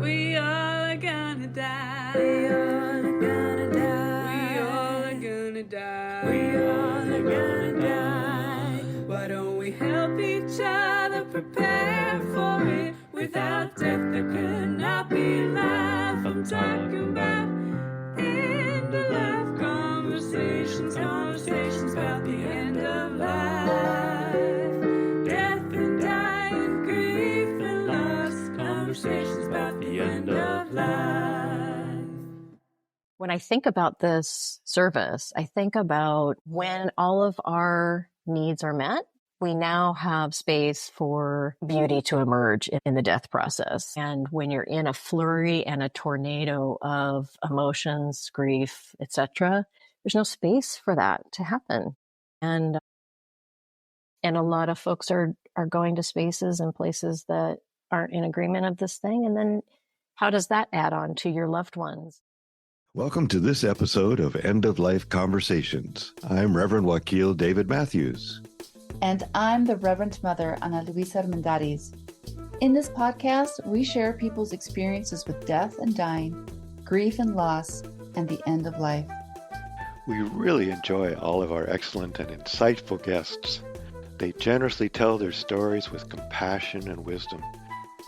We all are gonna die. We all are gonna die. We all are gonna die. We all are gonna die. Why don't we help each other prepare for it? Without death there could not be life. I'm talking about end of life conversations, conversations about the end of life. Death and dying, grief and loss, conversations about the end of life. When I think about this service, I think about when all of our needs are met, we now have space for beauty to emerge in the death process. And when you're in a flurry and a tornado of emotions, grief, etc., there's no space for that to happen. And a lot of folks are going to spaces and places that aren't in agreement of this thing. And then how does that add on to your loved ones? Welcome to this episode of End of Life Conversations. I'm Reverend Wakil David Matthews. And I'm the Reverend Mother Ana Luisa Armendariz. In this podcast, we share people's experiences with death and dying, grief and loss, and the end of life. We really enjoy all of our excellent and insightful guests. They generously tell their stories with compassion and wisdom.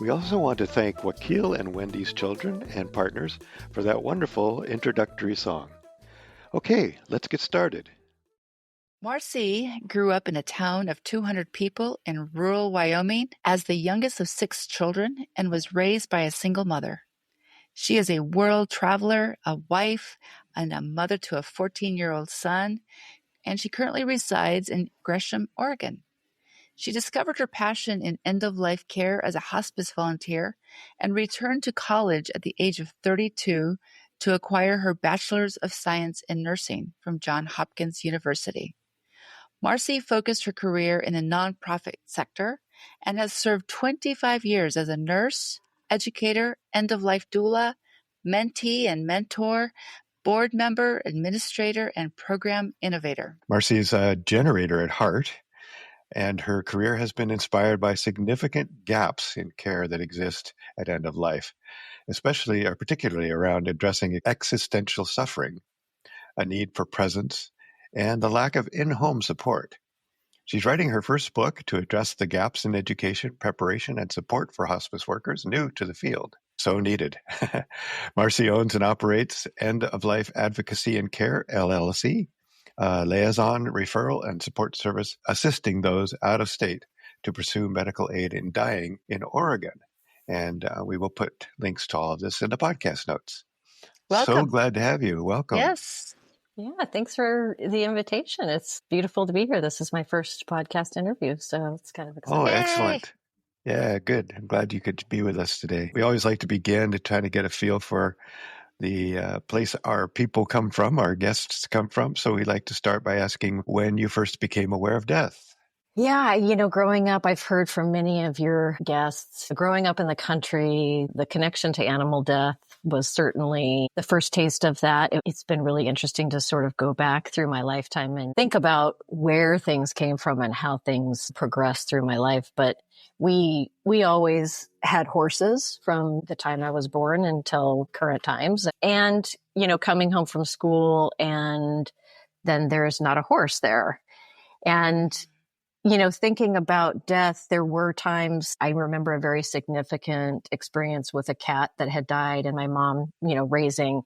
We also want to thank Wakil and Wendy's children and partners for that wonderful introductory song. Okay, let's get started. Marci grew up in a town of 200 people in rural Wyoming as the youngest of 6 children and was raised by a single mother. She is a world traveler, a wife, and a mother to a 14-year-old son, and she currently resides in Gresham, Oregon. She discovered her passion in end-of-life care as a hospice volunteer and returned to college at the age of 32 to acquire her Bachelor's of Science in Nursing from Johns Hopkins University. Marci focused her career in the nonprofit sector and has served 25 years as a nurse, educator, end-of-life doula, mentee and mentor, board member, administrator, and program innovator. Marci is a generator at heart, and her career has been inspired by significant gaps in care that exist at end of life, especially or particularly around addressing existential suffering, a need for presence, and the lack of in-home support. She's writing her first book to address the gaps in education, preparation, and support for hospice workers new to the field. So needed. Marci owns and operates End of Life Advocacy and Care, LLC, liaison, referral, and support service assisting those out of state to pursue medical aid in dying in Oregon. And we will put links to all of this in the podcast notes. Welcome. So glad to have you. Welcome. Yes. Yeah, thanks for the invitation. It's beautiful to be here. This is my first podcast interview, so it's kind of exciting. Oh, excellent. Yeah, good. I'm glad you could be with us today. We always like to begin to try to get a feel for the place our people come from, our guests come from. So we like to start by asking when you first became aware of death. Yeah, growing up, I've heard from many of your guests, growing up in the country, the connection to animal death was certainly the first taste of that. It's been really interesting to sort of go back through my lifetime and think about where things came from and how things progressed through my life. But we always had horses from the time I was born until current times. And, coming home from school and then there's not a horse there. And thinking about death, there were times I remember a very significant experience with a cat that had died and my mom, raising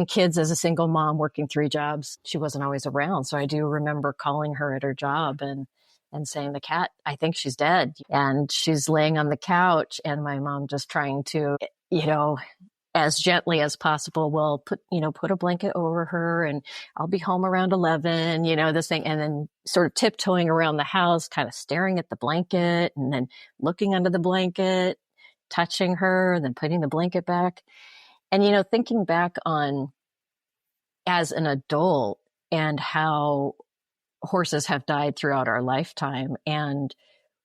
kids as a single mom, working 3 jobs. She wasn't always around. So I do remember calling her at her job and saying, the cat, I think she's dead. And she's laying on the couch and my mom just trying to, as gently as possible, well, put a blanket over her and I'll be home around 11, this thing. And then sort of tiptoeing around the house, kind of staring at the blanket and then looking under the blanket, touching her and then putting the blanket back. And, thinking back on as an adult and how horses have died throughout our lifetime and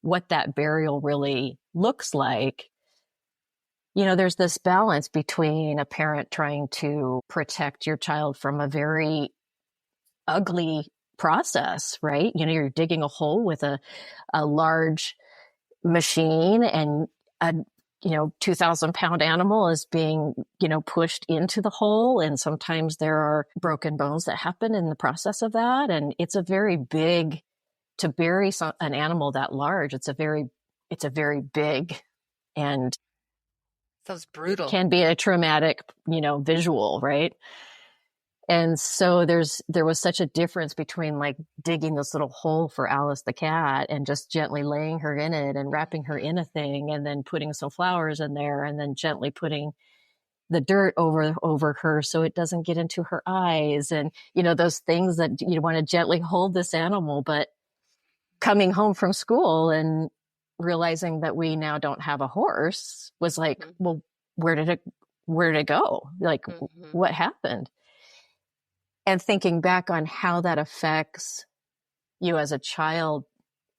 what that burial really looks like. There's this balance between a parent trying to protect your child from a very ugly process, right? You're digging a hole with a large machine and 2,000-pound animal is being, pushed into the hole. And sometimes there are broken bones that happen in the process of that. And it's a very big, to bury an animal that large, it's a very big and Sounds brutal. can be a traumatic, visual, right? And so there was such a difference between like digging this little hole for Alice the cat and just gently laying her in it and wrapping her in a thing and then putting some flowers in there and then gently putting the dirt over her so it doesn't get into her eyes. And, those things that you want to gently hold this animal, but coming home from school and realizing that we now don't have a horse was like, well, where did it go? Like, what happened? And thinking back on how that affects you as a child,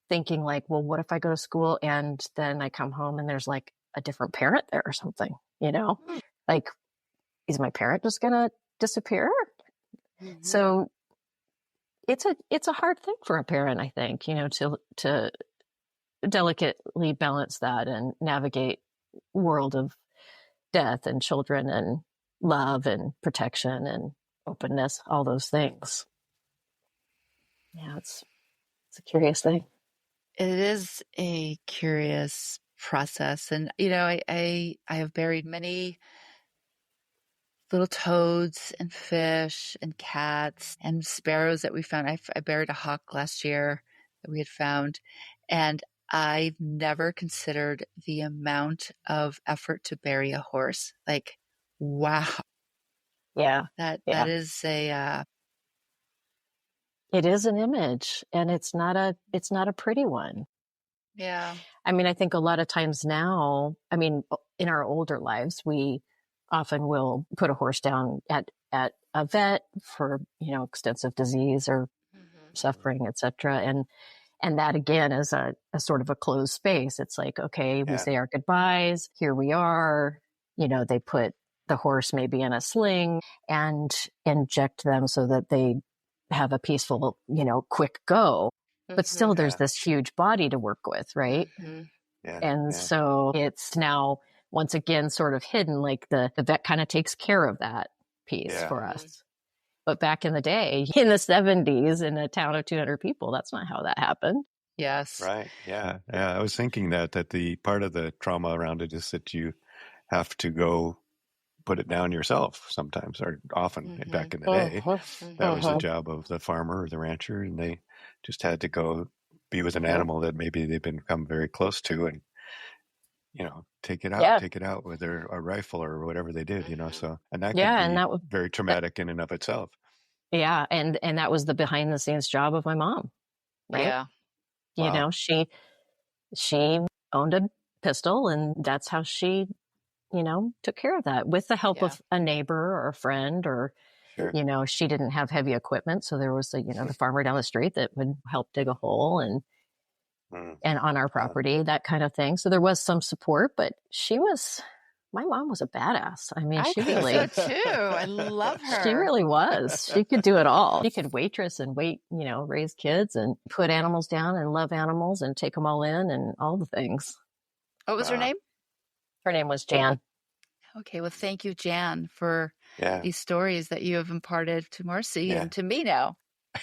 thinking like, well, what if I go to school and then I come home and there's like a different parent there or something, like, is my parent just going to disappear? So it's a hard thing for a parent, I think, to delicately balance that and navigate world of death and children and love and protection and openness, all those things. Yeah, it's a curious thing. It is a curious process. And, I have buried many little toads and fish and cats and sparrows that we found. I buried a hawk last year that we had found. And I've never considered the amount of effort to bury a horse. Like, wow. Yeah. That is it is an image, and it's not a pretty one. Yeah. I mean, I think a lot of times now, in our older lives, we often will put a horse down at a vet for, extensive disease or suffering, etc. And that again is a sort of a closed space. It's like, okay, we say our goodbyes. Here we are. They put the horse maybe in a sling and inject them so that they have a peaceful, quick go. But still, there's this huge body to work with, right? So it's now once again sort of hidden, like the vet kind of takes care of that piece for us. But back in the day, in the 70s, in a town of 200 people, that's not how that happened. Yes. Right. Yeah. Yeah. I was thinking that the part of the trauma around it is that you have to go put it down yourself sometimes, or often back in the day. That was the job of the farmer or the rancher, and they just had to go be with an animal that maybe they've become very close to and, take it out with a rifle or whatever they did, so, and that could be and that was very traumatic in and of itself. Yeah. And that was the behind the scenes job of my mom, right? Yeah. She owned a pistol, and that's how she, took care of that with the help of a neighbor or a friend or, she didn't have heavy equipment. So there was the farmer down the street that would help dig a hole and on our property, that kind of thing. So there was some support, but my mom was a badass. I mean, she really, so too. I love her. She really was. She could do it all. She could waitress and raise kids and put animals down and love animals and take them all in and all the things. What was her name? Her name was Jan. Okay. Well, thank you, Jan, for these stories that you have imparted to Marci and to me now.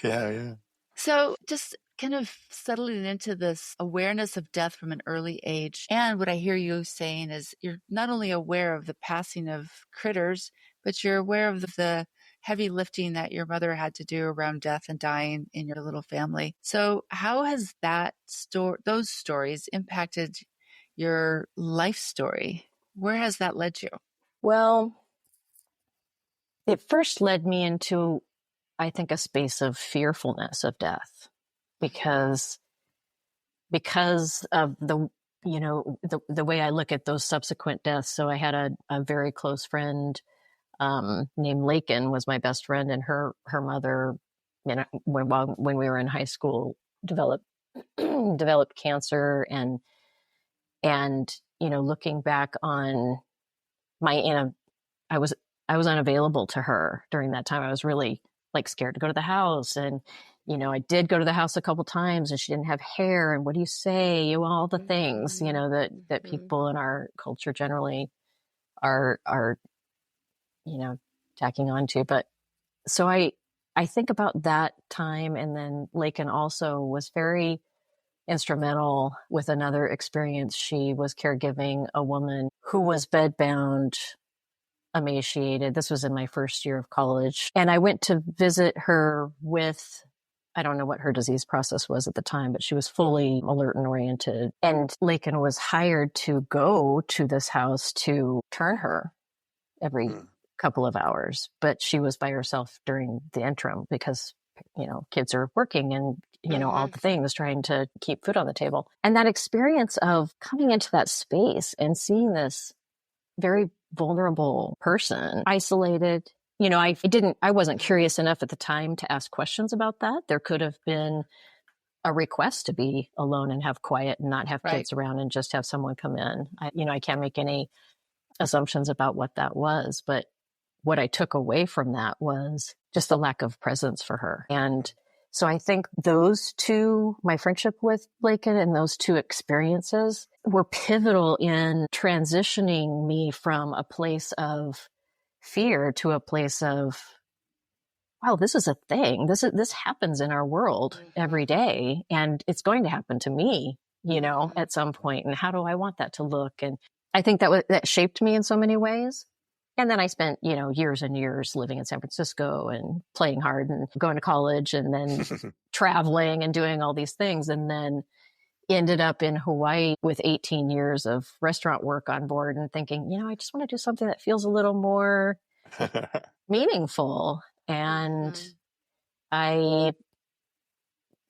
Yeah. So just kind of settling into this awareness of death from an early age. And what I hear you saying is you're not only aware of the passing of critters, but you're aware of the heavy lifting that your mother had to do around death and dying in your little family. So how has those stories impacted your life story? Where has that led you? Well, it first led me into, I think, a space of fearfulness of death because of the way I look at thwe subsequent deaths. So I had a very close friend named Lakin, was my best friend, and her mother, when we were in high school, developed cancer, and looking back on I was unavailable to her during that time. I was really like scared to go to the house, and I did go to the house a couple times and she didn't have hair. And what do you say? All the things, that people in our culture generally are, tacking on to. But so I think about that time. And then Lakin also was very instrumental with another experience. She was caregiving a woman who was bedbound, emaciated. This was in my first year of college. And I went to visit her with, I don't know what her disease process was at the time, but she was fully alert and oriented. And Lakin was hired to go to this house to turn her every couple of hours. But she was by herself during the interim because, kids are working and, all the things, trying to keep food on the table. And that experience of coming into that space and seeing this very vulnerable person, isolated. I wasn't curious enough at the time to ask questions about that. There could have been a request to be alone and have quiet and not have kids around and just have someone come in. I can't make any assumptions about what that was, but what I took away from that was just the lack of presence for her. And so I think those two, my friendship with Lakin and those two experiences were pivotal in transitioning me from a place of fear to a place of, wow, this is a thing. This happens in our world every day, and it's going to happen to me, at some point. And how do I want that to look? And I think that shaped me in so many ways. And then I spent, years and years living in San Francisco and playing hard and going to college and then traveling and doing all these things. And then ended up in Hawaii with 18 years of restaurant work on board and thinking, I just want to do something that feels a little more meaningful. And I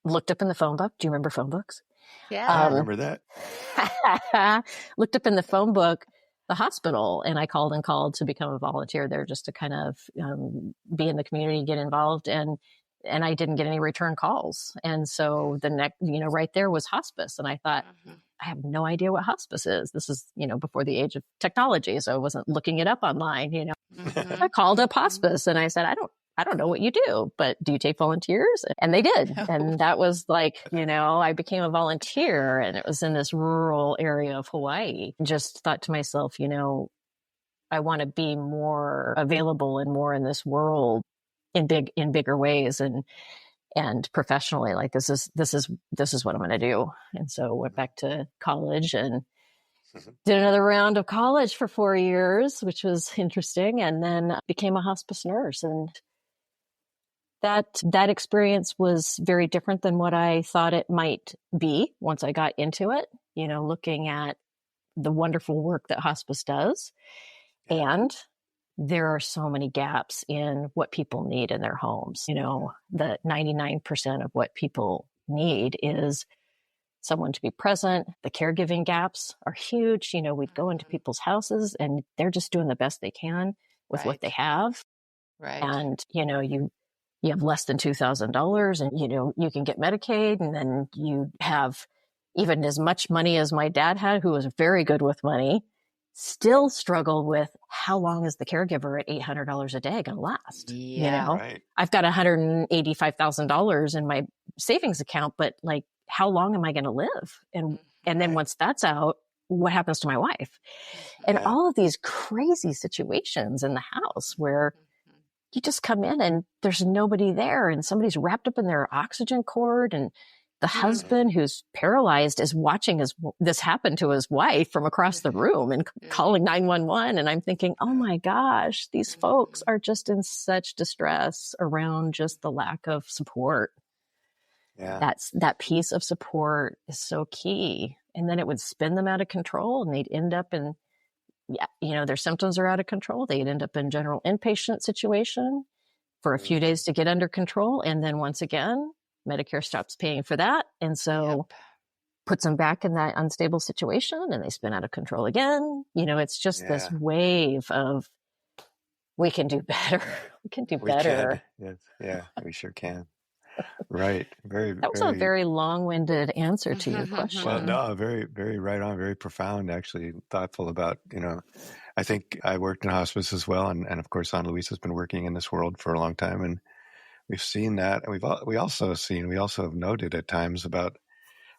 looked up in the phone book. Do you remember phone books? Yeah. I remember that. Looked up in the phone book the hospital, and I called to become a volunteer there just to kind of be in the community, get involved. And I didn't get any return calls. And so the next, right there was hospice. And I thought, I have no idea what hospice is. This is, before the age of technology. So I wasn't looking it up online, I called up hospice and I said, I don't know what you do, but do you take volunteers? And they did. And that was like, I became a volunteer, and it was in this rural area of Hawaii. Just thought to myself, I want to be more available and more in this world in bigger ways and professionally. Like this is what I'm going to do. And so went back to college and did another round of college for 4 years, which was interesting. And then became a hospice nurse. And that experience was very different than what I thought it might be once I got into it, looking at the wonderful work that hospice does. And there are so many gaps in what people need in their homes. The 99% of what people need is someone to be present. The caregiving gaps are huge. We'd go into people's houses and they're just doing the best they can with what they have. Right. And, you have less than $2,000 and, you can get Medicaid, and then you have even as much money as my dad had, who was very good with money, still struggle with how long is the caregiver at $800 a day going to last? Yeah. Right. I've got $185,000 in my savings account, but like, how long am I going to live? And then once that's out, what happens to my wife? And all of these crazy situations in the house where you just come in and there's nobody there, and somebody's wrapped up in their oxygen cord, and the husband who's paralyzed is watching this happen to his wife from across the room and calling 911. And I'm thinking, oh my gosh, these folks are just in such distress around just the lack of support. Yeah. That piece of support is so key. And then it would spin them out of control, and they'd end up in, their symptoms are out of control. They'd end up in general inpatient situation for a few days to get under control. And then once again, Medicare stops paying for that. And so puts them back in that unstable situation, and they spin out of control again. It's just this wave of, we can do better. We can do better. Yes. Yeah, we sure can. Right. That was a very long-winded answer to your question. Well, no, very, very right on, very profound, actually, thoughtful about, I think I worked in hospice as well. And of course, Ana Luisa's been working in this world for a long time. And we've seen that. And we also have noted at times about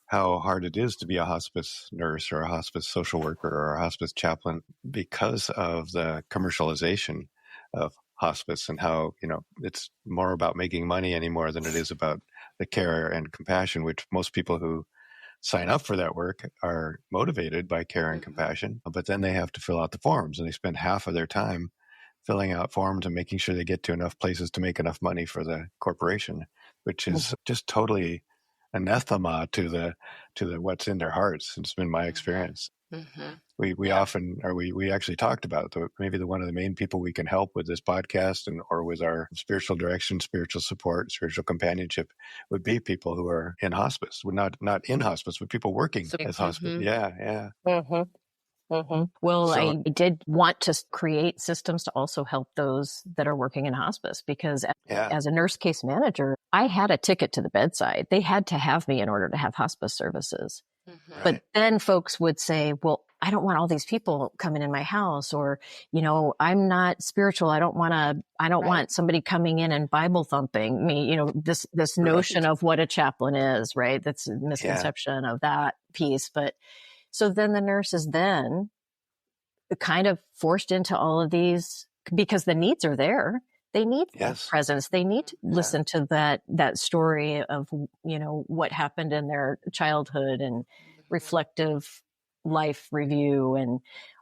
how hard it is to be a hospice nurse or a hospice social worker or a hospice chaplain because of the commercialization of hospice, and how, it's more about making money anymore than it is about the care and compassion, which most people who sign up for that work are motivated by care and compassion, but then they have to fill out the forms, and they spend half of their time filling out forms and making sure they get to enough places to make enough money for the corporation, which is just totally anathema to the what's in their hearts. It's been my experience. We often, or we actually talked about maybe one of the main people we can help with this podcast or with our spiritual direction, spiritual support, spiritual companionship would be people who are in hospice. We're not in hospice, but people working as hospice. Yeah. Well, So- I did want to create systems to also help those that are working in hospice, because as a nurse case manager, I had a ticket to the bedside. They had to have me in order to have hospice services. But then folks would say, well, I don't want all these people coming in my house, or, I'm not spiritual. I don't want somebody coming in and Bible thumping me, this notion of what a chaplain is, right? That's a misconception of that piece. But so then the nurse is then kind of forced into all of these, because the needs are there. They need presence. They need to listen to that story of, what happened in their childhood, and reflective life review, and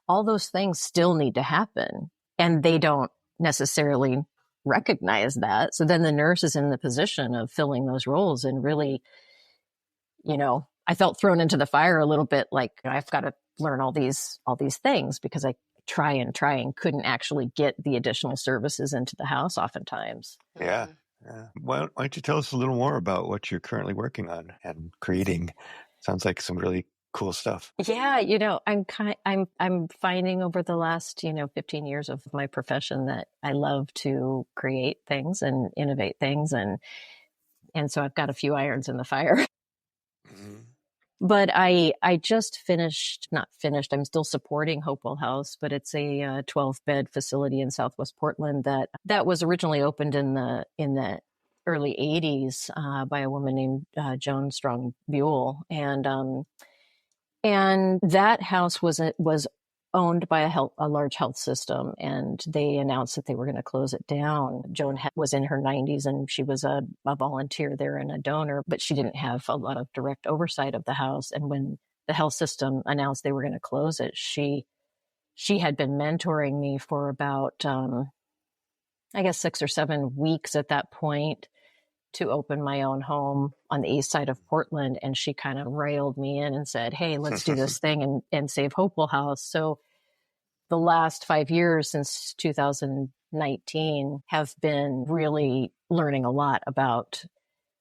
all those things still need to happen. And they don't necessarily recognize that. So then the nurse is in the position of filling those roles, and really, I felt thrown into the fire a little bit, like I've got to learn all these things, because I try and couldn't actually get the additional services into the house oftentimes. Yeah. Why don't you tell us a little more about what you're currently working on and creating? Sounds like some really cool stuff. Yeah, I'm finding over the last 15 years of my profession that I love to create things and innovate things, and so I've got a few irons in the fire. But I just not finished. I'm still supporting Hopewell House, but it's a 12-bed facility in Southwest Portland that was originally opened in the early 80s by a woman named Joan Strong Buell, and that house was owned by a large health system, and they announced that they were going to close it down. Joan was in her 90s, and she was a volunteer there and a donor, but she didn't have a lot of direct oversight of the house. And when the health system announced they were going to close it, she had been mentoring me for about, 6 or 7 weeks at that point, to open my own home on the east side of Portland. And she kind of railed me in and said, hey, let's do this thing and save Hopewell House. So the last 5 years, since 2019, have been really learning a lot about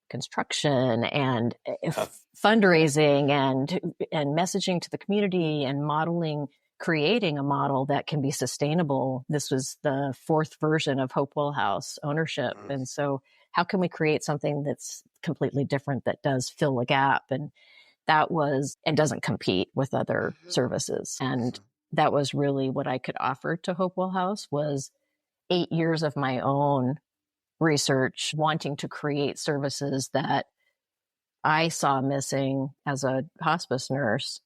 construction and fundraising and messaging to the community, and creating a model that can be sustainable. This was the 4th version of Hopewell House ownership. And so how can we create something that's completely different, that does fill a gap, and doesn't compete with other services? And that was really what I could offer to Hopewell House, was 8 years of my own research, wanting to create services that I saw missing as a hospice nurse.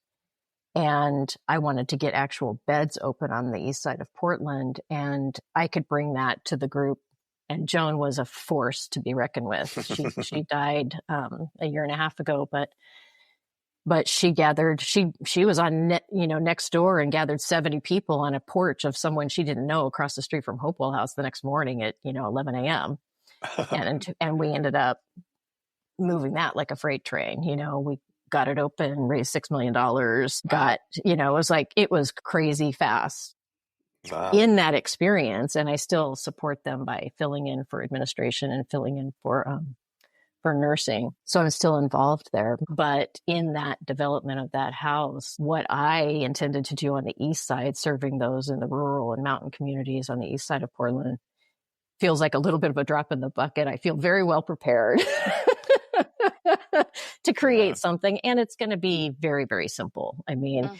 And I wanted to get actual beds open on the east side of Portland, and I could bring that to the group. And Joan was a force to be reckoned with. She died a year and a half ago, but she gathered. She was on next door and gathered 70 people on a porch of someone she didn't know across the street from Hopewell House the next morning at 11 a.m. and we ended up moving that like a freight train. We got it open, raised $6 million. It was crazy fast. Wow. In that experience. And I still support them by filling in for administration and filling in for nursing. So I'm still involved there. But in that development of that house, what I intended to do on the east side, serving those in the rural and mountain communities on the east side of Portland, feels like a little bit of a drop in the bucket. I feel very well prepared to create something. And it's going to be very, very simple. I mean,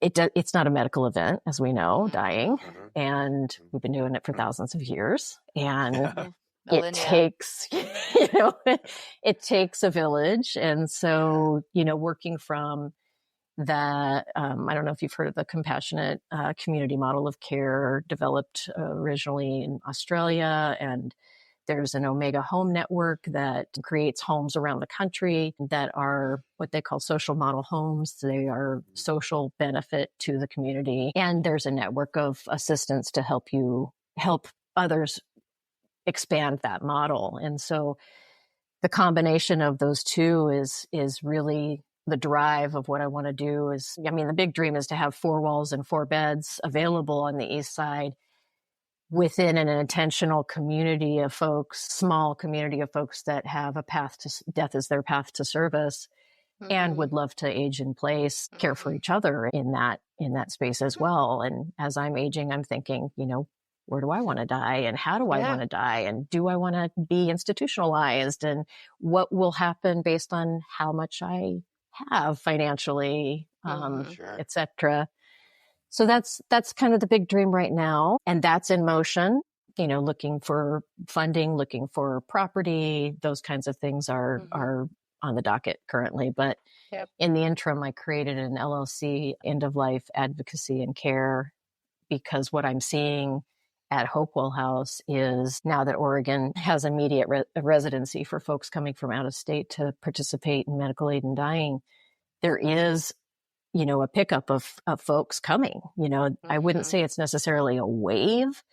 it's not a medical event, as we know, dying. And we've been doing it for thousands of years. And it takes, it takes a village. And so, working from that, I don't know if you've heard of the compassionate community model of care developed originally in Australia. And there's an Omega Home Network that creates homes around the country that are what they call social model homes. They are social benefit to the community. And there's a network of assistance to help others expand that model. And so the combination of those two is really the drive of what I want to do. The big dream is to have 4 walls and 4 beds available on the East Side within an intentional community of folks, small community of folks that have a path to death as their path to service, and would love to age in place, care for each other in that space as well. And as I'm aging, I'm thinking, where do I want to die, and how do I want to die, and do I want to be institutionalized, and what will happen based on how much I have financially, et cetera. So that's kind of the big dream right now. And that's in motion, looking for funding, looking for property, those kinds of things are on the docket currently. But in the interim, I created an LLC, End of Life Advocacy and Care, because what I'm seeing at Hopewell House is now that Oregon has immediate residency for folks coming from out of state to participate in medical aid in dying, there is a pickup of folks coming. I wouldn't say it's necessarily a wave.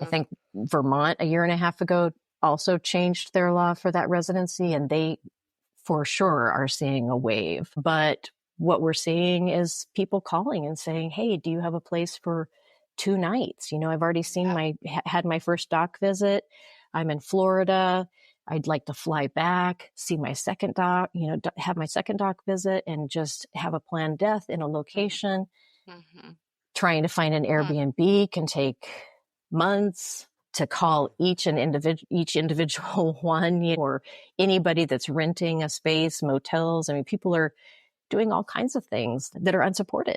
I think Vermont a year and a half ago also changed their law for that residency, and they for sure are seeing a wave. But what we're seeing is people calling and saying, hey, do you have a place for 2 nights? I've already had my first doc visit. I'm in Florida. I'd like to fly back, see my second doc, have my second doc visit, and just have a planned death in a location. Trying to find an Airbnb can take months. To call each individual one, or anybody that's renting a space, motels. People are doing all kinds of things that are unsupported,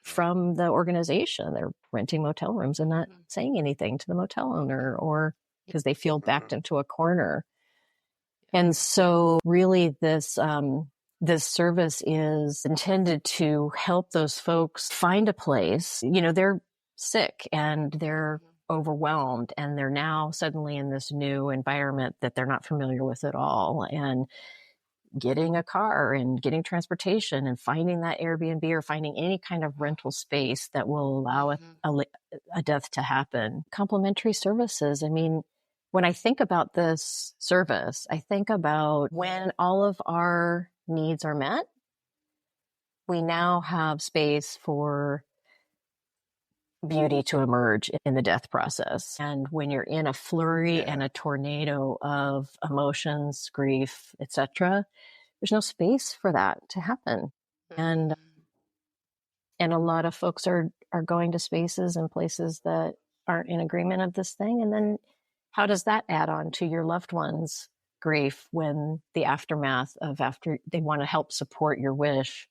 from the organization. They're renting motel rooms and not saying anything to the motel owner, or because they feel backed into a corner. And so really this service is intended to help those folks find a place. They're sick and they're overwhelmed, and they're now suddenly in this new environment that they're not familiar with at all. And getting a car and getting transportation and finding that Airbnb or finding any kind of rental space that will allow a death to happen. Complementary services. When I think about this service, I think about when all of our needs are met, we now have space for beauty to emerge in the death process. And when you're in a flurry and a tornado of emotions, grief, etc., there's no space for that to happen. And a lot of folks are going to spaces and places that aren't in agreement of this thing. And then how does that add on to your loved one's grief when the aftermath of after they want to help support your wish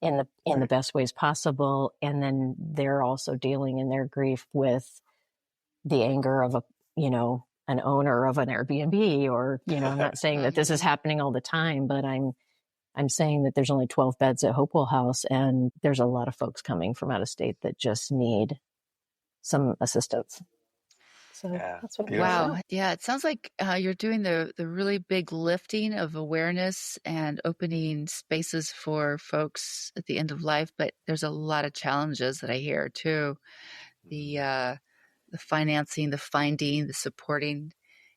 in the best ways possible, and then they're also dealing in their grief with the anger of an owner of an Airbnb, or I'm not saying that this is happening all the time, but I'm saying that there's only 12 beds at Hopewell House, and there's a lot of folks coming from out of state that just need some assistance. So that's what. Wow. Yeah. It sounds like you're doing the really big lifting of awareness and opening spaces for folks at the end of life. But there's a lot of challenges that I hear too. The financing, the finding, the supporting.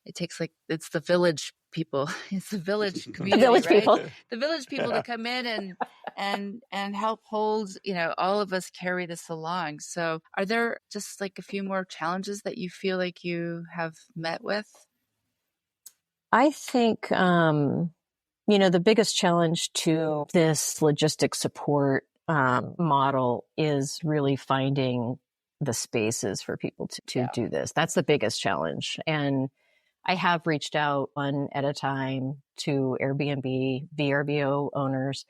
It takes it's the village people. It's the village community, the village people. The village people to come in and help hold, all of us carry this along. So are there just a few more challenges that you feel like you have met with? I think, the biggest challenge to this logistic support model is really finding the spaces for people to do this. That's the biggest challenge. And I have reached out one at a time to Airbnb, VRBO owners.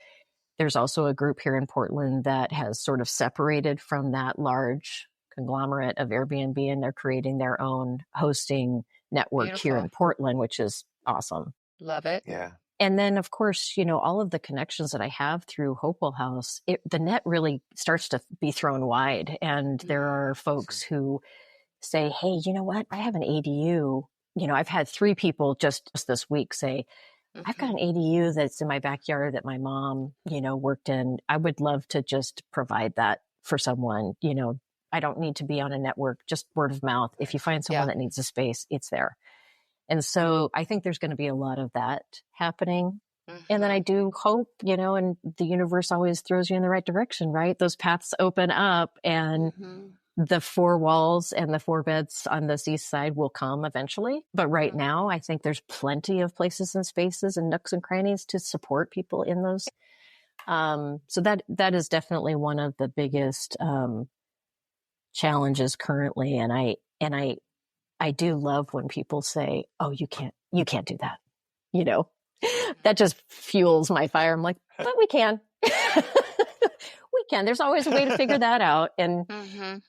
There's also a group here in Portland that has sort of separated from that large conglomerate of Airbnb, and they're creating their own hosting network here in Beautiful. Portland, which is awesome. Love it. Yeah. And then, of course, all of the connections that I have through Hopewell House, the net really starts to be thrown wide. And there are folks who say, hey, you know what? I have an ADU. I've had 3 people just this week say, I've got an ADU that's in my backyard that my mom, worked in. I would love to just provide that for someone. I don't need to be on a network, just word of mouth. If you find someone that needs a space, it's there. And so I think there's going to be a lot of that happening. And then I do hope, and the universe always throws you in the right direction, right? Those paths open up and the 4 walls and the 4 beds on this east side will come eventually. But right now, I think there's plenty of places and spaces and nooks and crannies to support people in those. So that is definitely one of the biggest challenges currently. And I do love when people say, oh, you can't do that. That just fuels my fire. I'm like, but we can. We can. There's always a way to figure that out. And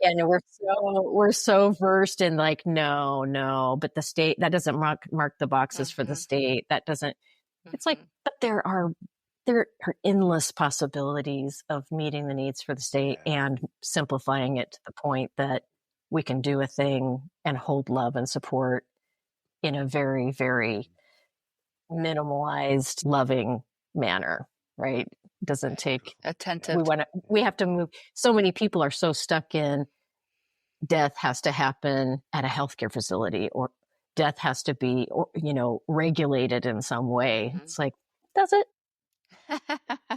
we're so versed in like, no, but the state, that doesn't mark the boxes for the state. That doesn't, it's like, but there are endless possibilities of meeting the needs for the state and simplifying it to the point that we can do a thing and hold love and support in a very, very minimalized, loving manner, right? Doesn't take attentive. We have to move. So many people are so stuck in death has to happen at a healthcare facility, or death has to be, regulated in some way. It's like, does it?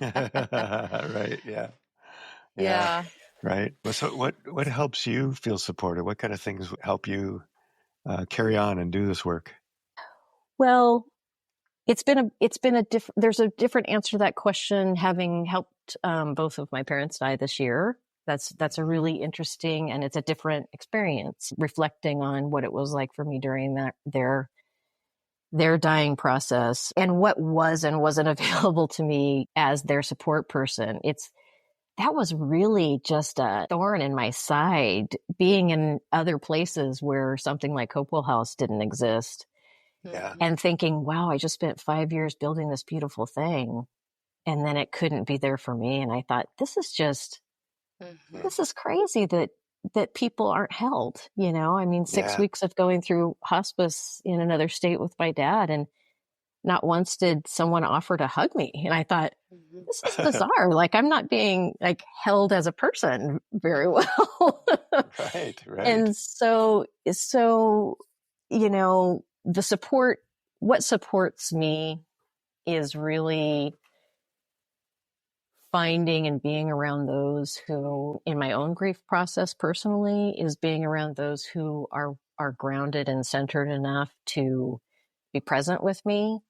Right. Yeah. Right. Well, so what helps you feel supported? What kind of things help you carry on and do this work? Well, there's a different answer to that question, having helped both of my parents die this year. That's a really interesting, and it's a different experience, reflecting on what it was like for me during their dying process and what was and wasn't available to me as their support person. That was really just a thorn in my side, being in other places where something like Hopewell House didn't exist. Yeah. And thinking, wow, I just spent 5 years building this beautiful thing, and then it couldn't be there for me. And I thought, this is crazy that people aren't held, I mean, 6 weeks of going through hospice in another state with my dad, and not once did someone offer to hug me. And I thought, this is bizarre. Like, I'm not being like held as a person very well. Right. And so, the support, what supports me is really finding and being around those who, in my own grief process personally, is being around those who are grounded and centered enough to be present with me,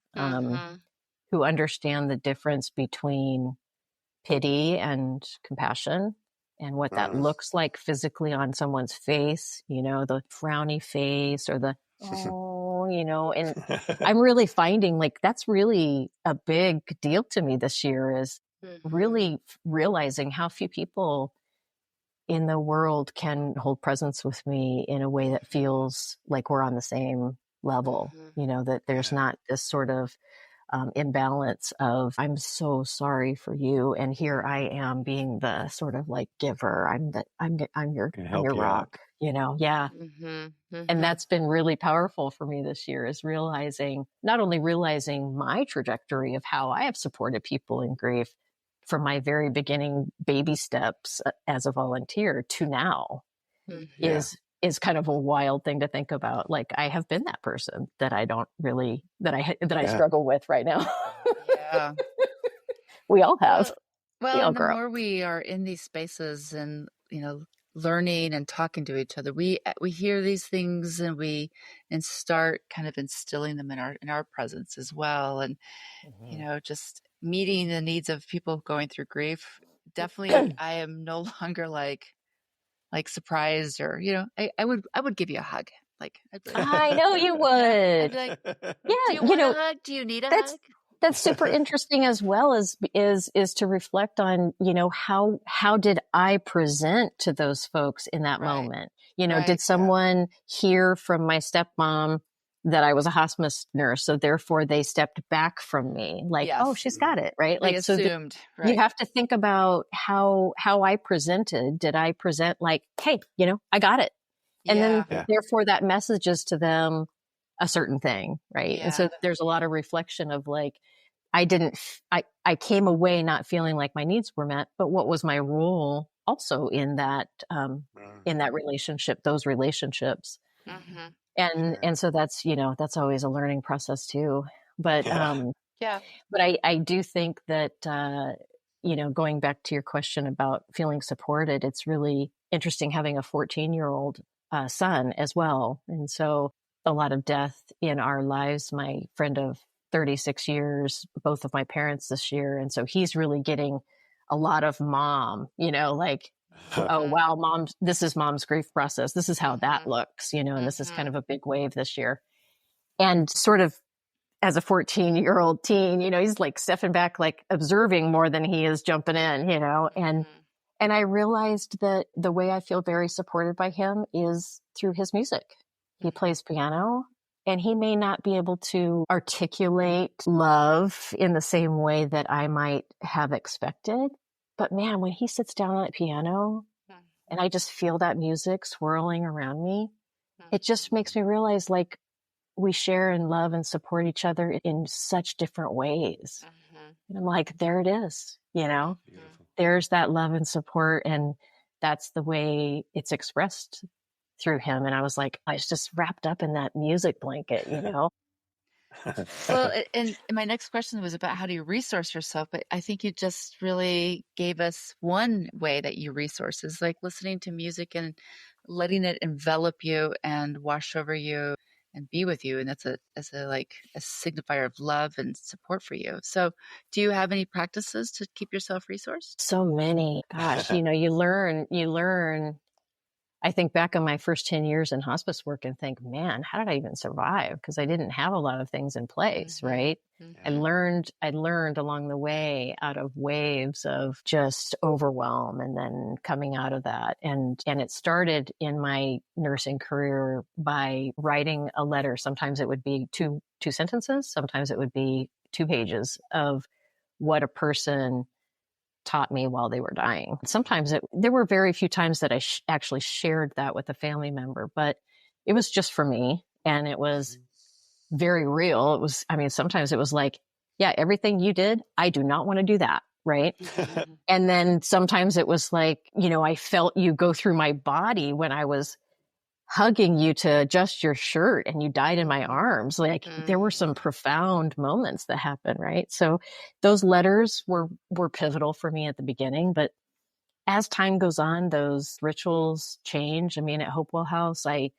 who understand the difference between pity and compassion and what that looks like physically on someone's face, the frowny face or the, and I'm really finding like that's really a big deal to me this year, is really realizing how few people in the world can hold presence with me in a way that feels like we're on the same level, that there's not this sort of imbalance of, I'm so sorry for you, and here I am being the sort of like giver. I'm your rock, And that's been really powerful for me this year, is not only realizing my trajectory of how I have supported people in grief from my very beginning baby steps as a volunteer to now, is kind of a wild thing to think about. Like, I have been that person that I don't really, I struggle with right now. Yeah. We all have. Well, and the more we are in these spaces and, learning and talking to each other, we hear these things and start kind of instilling them in our presence as well. And, just meeting the needs of people going through grief. Definitely, I am no longer like surprised, or I would give you a hug. Like, I know you would. I'd be like, do you want a hug? Do you need a hug? that's super interesting as well is to reflect on, how did I present to those folks in that moment? Did someone hear from my stepmom that I was a hospice nurse, so therefore they stepped back from me, like, Yes. oh, she's got it, right? They Like, so assumed, you have to think about how I presented. Did I present like, hey, I got it, and then therefore that messages to them a certain thing, right? And so there's a lot of reflection of like, I came away not feeling like my needs were met, but what was my role also in that relationship, those relationships. Mm-hmm. And so that's, that's always a learning process too. But, but I do think that, going back to your question about feeling supported, it's really interesting having a 14-year-old son as well. And so a lot of death in our lives. My friend of 36 years, both of my parents this year. And so he's really getting a lot of mom, like, oh, wow, this is mom's grief process. This is how that looks, and this is kind of a big wave this year. And sort of as a 14-year-old teen, he's like stepping back, like observing more than he is jumping in, and I realized that the way I feel very supported by him is through his music. He plays piano, and he may not be able to articulate love in the same way that I might have expected. But man, when he sits down on that piano and I just feel that music swirling around me, it just makes me realize like we share and love and support each other in such different ways. And I'm like, there it is, Beautiful. There's that love and support. And that's the way it's expressed through him. And I was like, I was just wrapped up in that music blanket, Well, and my next question was about how do you resource yourself? But I think you just really gave us one way that you resource is like listening to music and letting it envelop you and wash over you and be with you. And that's a signifier of love and support for you. So do you have any practices to keep yourself resourced? So many. Gosh, you learn. I think back on my first 10 years in hospice work and think, man, how did I even survive? Because I didn't have a lot of things in place, right? I learned along the way out of waves of just overwhelm and then coming out of that. And it started in my nursing career by writing a letter. Sometimes it would be two sentences. Sometimes it would be 2 pages of what a person taught me while they were dying. Sometimes there were very few times that I actually shared that with a family member, but it was just for me. And it was very real. Sometimes it was like, yeah, everything you did, I do not want to do that. Right. And then sometimes it was like, I felt you go through my body when I was hugging you to adjust your shirt and you died in my arms. Like there were some profound moments that happened. Right. So those letters were pivotal for me at the beginning, but as time goes on, those rituals change. At Hopewell House, I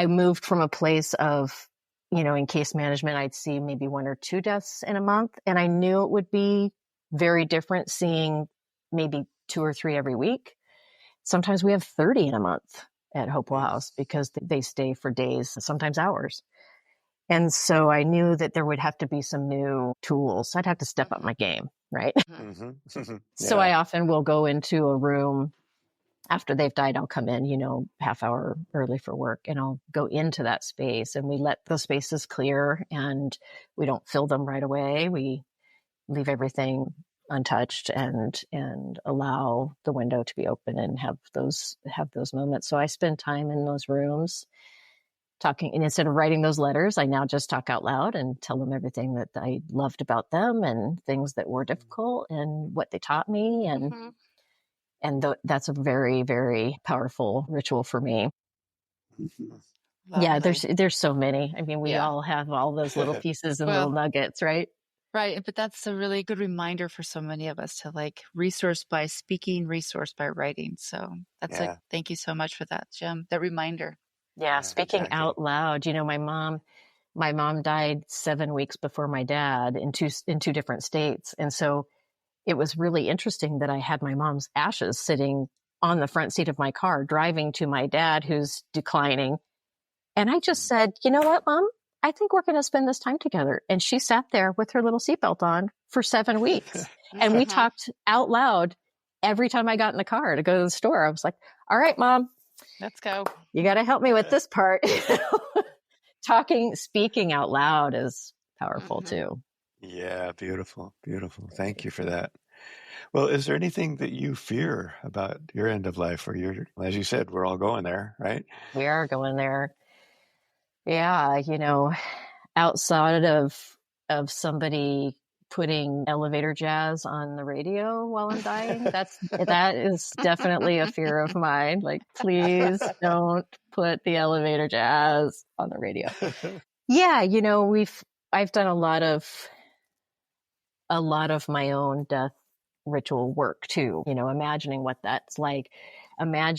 moved from a place of, in case management, I'd see maybe 1 or 2 deaths in a month. And I knew it would be very different seeing maybe 2 or 3 every week. Sometimes we have 30 in a month at Hopewell House because they stay for days, sometimes hours. And so I knew that there would have to be some new tools. I'd have to step up my game, right? So I often will go into a room after they've died. I'll come in, half hour early for work, and I'll go into that space, and we let the spaces clear, and we don't fill them right away. We leave everything untouched and allow the window to be open and have those moments. So I spend time in those rooms talking, and instead of writing those letters, I now just talk out loud and tell them everything that I loved about them and things that were difficult and what they taught me. And that's a very, very powerful ritual for me. Yeah, there's so many. We all have all those little pieces and little nuggets, right? Right. But that's a really good reminder for so many of us to resource by speaking, resource by writing. So that's thank you so much for that, Jim, that reminder. Yeah. Speaking out loud, my mom died 7 weeks before my dad in two different states. And so it was really interesting that I had my mom's ashes sitting on the front seat of my car, driving to my dad who's declining. And I just said, you know what, Mom? I think we're going to spend this time together. And she sat there with her little seatbelt on for 7 weeks. And we talked out loud every time I got in the car to go to the store. I was like, all right, Mom, Let's go. you got to help me with this part. Speaking out loud is powerful too. Yeah, beautiful, beautiful. Thank you for that. Well, is there anything that you fear about your end of life, or as you said, we're all going there, right? We are going there. Yeah, outside of somebody putting elevator jazz on the radio while I'm dying, that is definitely a fear of mine. Like, please don't put the elevator jazz on the radio. Yeah, I've done a lot of my own death ritual work too, imagining what that's like, my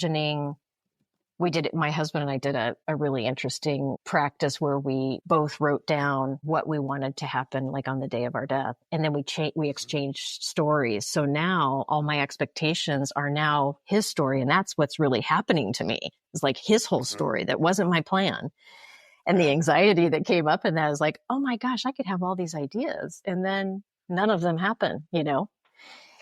husband and I did a really interesting practice where we both wrote down what we wanted to happen, like on the day of our death. And then we exchanged stories. So now all my expectations are now his story. And that's what's really happening to me. It's like his whole story. That wasn't my plan. And the anxiety that came up in that is like, oh my gosh, I could have all these ideas. And then none of them happen,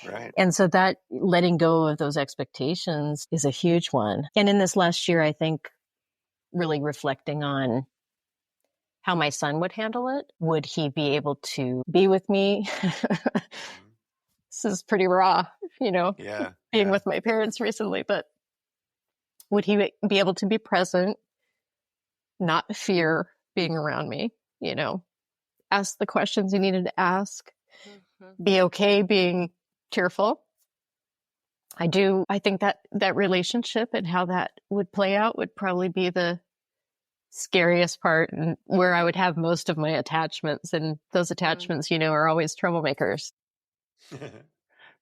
Right. And so that letting go of those expectations is a huge one. And in this last year, I think really reflecting on how my son would handle it. Would he be able to be with me? This is pretty raw, being with my parents recently, but would he be able to be present, not fear being around me, ask the questions he needed to ask, be okay being tearful. I think that relationship and how that would play out would probably be the scariest part, and where I would have most of my attachments. And those attachments, are always troublemakers.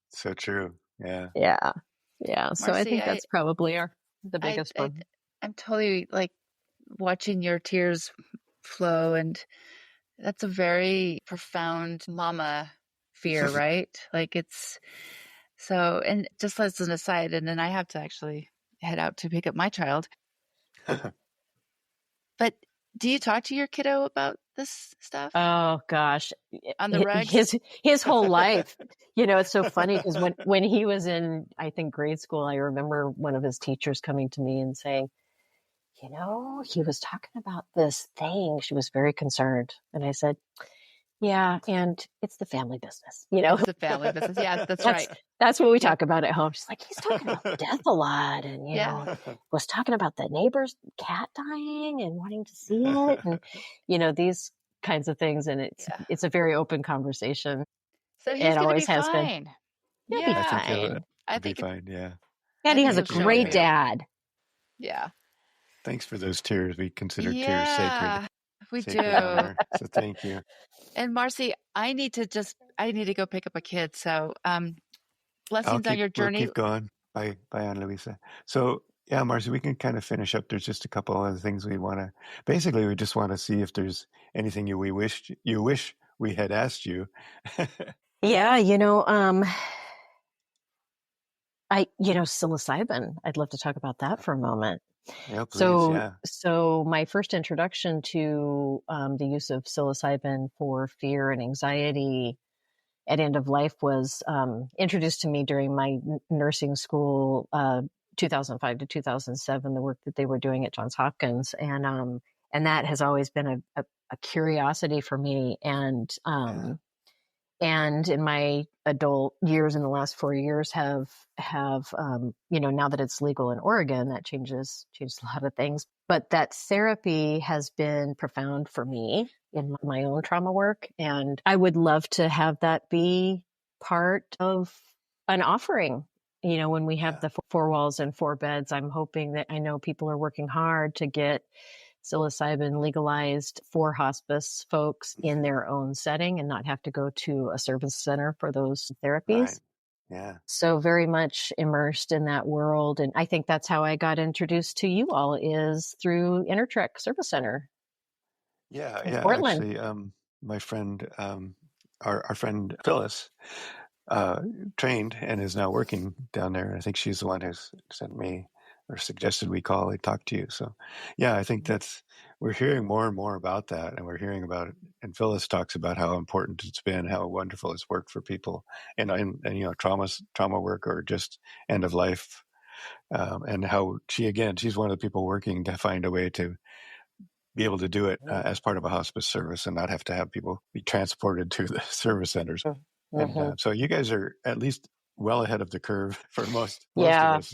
So true. Yeah. Yeah. Yeah. So Marci, I think that's probably the biggest one. I'm totally like watching your tears flow, and that's a very profound mama fear, right? Like it's so, and just as an aside, and then I have to actually head out to pick up my child. But do you talk to your kiddo about this stuff? Oh gosh, on the regs? His whole life. It's so funny because when he was in, I think, grade school, I remember one of his teachers coming to me and saying, he was talking about this thing. She was very concerned. And I said, yeah, and it's the family business, It's the family business. Yeah, that's right. That's what we talk about at home. She's like, he's talking about death a lot. And, was talking about the neighbor's cat dying and wanting to see it. And, these kinds of things. And it's a very open conversation. So he's going to be has fine. Been. He'll be fine. I think he'll be fine, yeah. And he has a great dad. Yeah. Thanks for those tears. We consider tears sacred. We sacred do. Honor, so thank you. And Marci, I need to go pick up a kid. So blessings on your journey. We'll keep going. Bye, Ana Luisa. So yeah, Marci, we can kind of finish up. There's just a couple other things we just want to see if there's anything you wish we had asked you. Yeah, psilocybin. I'd love to talk about that for a moment. Yeah, please, So my first introduction to the use of psilocybin for fear and anxiety at end of life was introduced to me during my nursing school, 2005 to 2007, the work that they were doing at Johns Hopkins. And that has always been a curiosity for me. And in my adult years, in the last 4 years, have now that it's legal in Oregon, that changed a lot of things. But that therapy has been profound for me in my own trauma work, and I would love to have that be part of an offering. When we have the 4 walls and 4 beds, I'm hoping that I know people are working hard to get psilocybin legalized for hospice folks in their own setting and not have to go to a service center for those therapies. Right. Yeah. So very much immersed in that world. And I think that's how I got introduced to you all, is through Intertrek Service Center. Yeah. Portland. Actually, my friend, our friend Phyllis, trained and is now working down there. I think she's the one who's sent me or suggested we talk to you. So yeah, I think that's we're hearing more and more about that, and we're hearing about it. And Phyllis talks about how important it's been, how wonderful it's worked for people, and trauma work, or just end of life, and how she's one of the people working to find a way to be able to do it as part of a hospice service and not have to have people be transported to the service centers. Mm-hmm. And so you guys are at least well ahead of the curve for most Yeah. of us,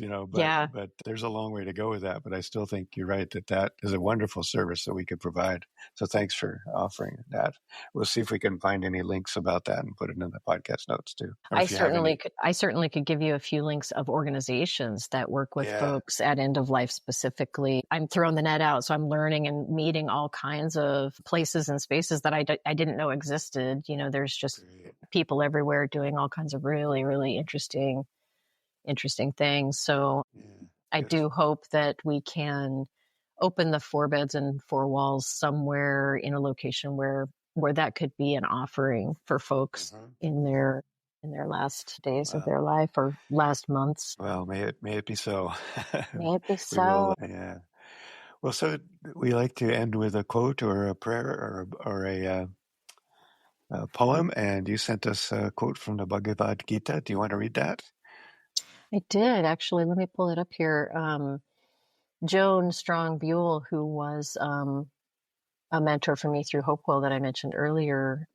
but there's a long way to go with that. But I still think you're right that is a wonderful service that we could provide. So thanks for offering that. We'll see if we can find any links about that and put it in the podcast notes too. I certainly could give you a few links of organizations that work with folks at end of life specifically. I'm throwing the net out, so I'm learning and meeting all kinds of places and spaces that I didn't know existed. There's just people everywhere doing all kinds of really, really interesting things. So I do hope that we can open the 4 beds and 4 walls somewhere in a location where that could be an offering for folks in their last days of their life or last months. Well, may it be so. May it be so. Yeah. Well, so we like to end with a quote or a prayer or a poem, and you sent us a quote from the Bhagavad Gita. Do you want to read that? I did, actually. Let me pull it up here. Joan Strong Buell, who was a mentor for me through Hopewell that I mentioned earlier,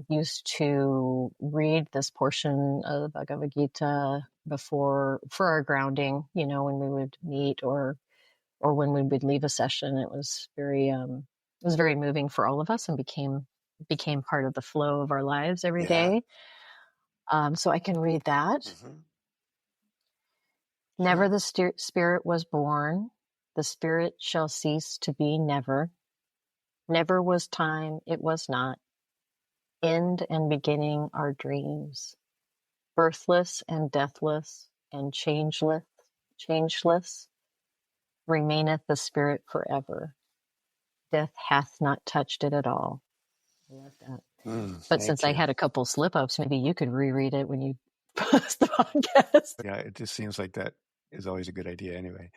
used to read this portion of the Bhagavad Gita for our grounding, when we would meet or when we would leave a session. It was very moving for all of us and became part of the flow of our lives every day. So I can read that. Never the spirit was born, the spirit shall cease to be never. Never was time, it was not. End and beginning are dreams. Birthless and deathless and changeless remaineth the spirit forever. Death hath not touched it at all. I love that. But since I had a couple slip-ups, maybe you could reread it when you post the podcast. Yeah, it just seems like that is always a good idea anyway.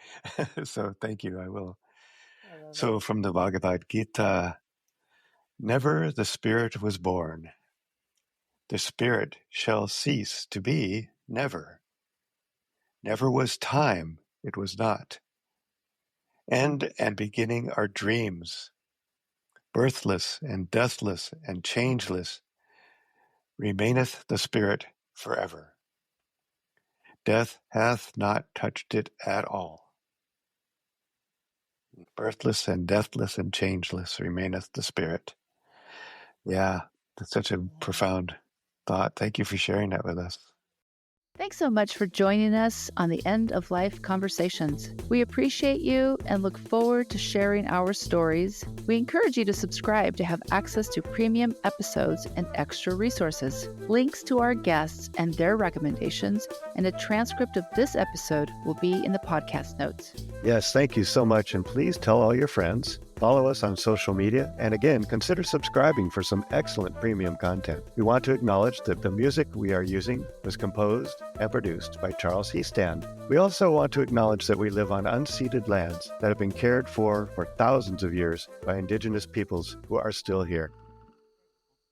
So thank you, I will. So from the Bhagavad Gita, never the spirit was born. The spirit shall cease to be never. Never was time, it was not. End and beginning are dreams. Birthless and deathless and changeless remaineth the spirit forever. Death hath not touched it at all. Birthless and deathless and changeless remaineth the spirit. Yeah, that's such a profound thought. Thank you for sharing that with us. Thanks so much for joining us on the End of Life Conversations. We appreciate you and look forward to sharing our stories. We encourage you to subscribe to have access to premium episodes and extra resources. Links to our guests and their recommendations and a transcript of this episode will be in the podcast notes. Yes, thank you so much. And please tell all your friends. Follow us on social media, and again, consider subscribing for some excellent premium content. We want to acknowledge that the music we are using was composed and produced by Charles Heastand. We also want to acknowledge that we live on unceded lands that have been cared for thousands of years by Indigenous peoples who are still here.